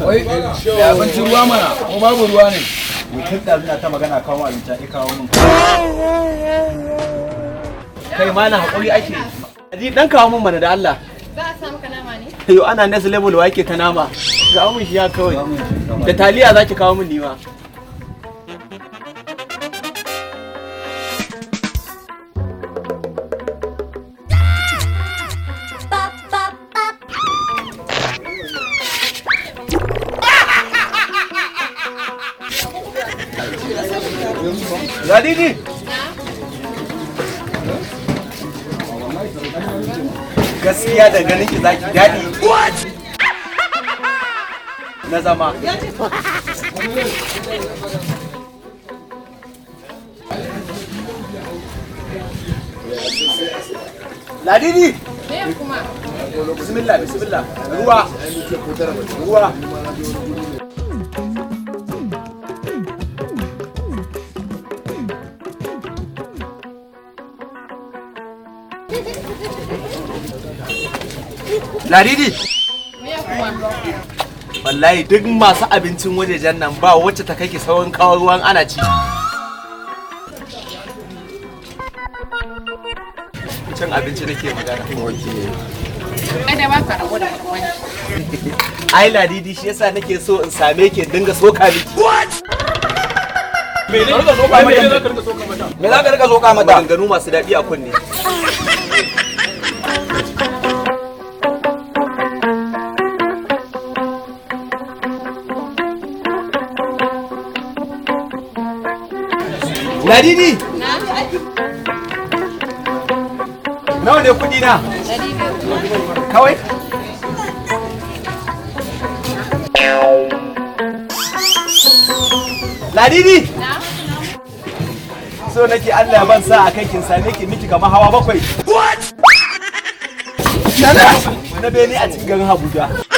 Wai, ya abincin ruwa mana, ko babu ruwa ne? Mutum da ina ta magana kawo abinci ya kawo min. Kai ma na haƙuri ake. Aji dan kawo min mana da Allah. Za a samu kanama ne? Yo ana next level wa yake kanama. Ga mun shi ya kawai. Da taliya zaki kawo min nima. Ladidi. Gaskiya da ganin ki zaki dadi. Na zama. Ladidi. Me kuma? Bismillah, bismillah. Ruwa. Ruwa. Ladidi. Me kuma? Wallahi duk masu abincin wajejen nan ba wacce ta kake sauran kawo ruwan ana ci. Cin abinci nake magana. Ai da ba ka rabu da wani. Ai Ladidi shi yasa nake so in same ki dinga soka miki. Me ne ka soka mata? Me za ka rika soka mata? Maganganu masu daɗi a kunne. Ladidi! Nawa ne kudi na? Kawai? Ladidi! So nake Allah ya ban sa a kai kin same ki miki kamar hawa 7. What? Na bene a cikin garin Abuja.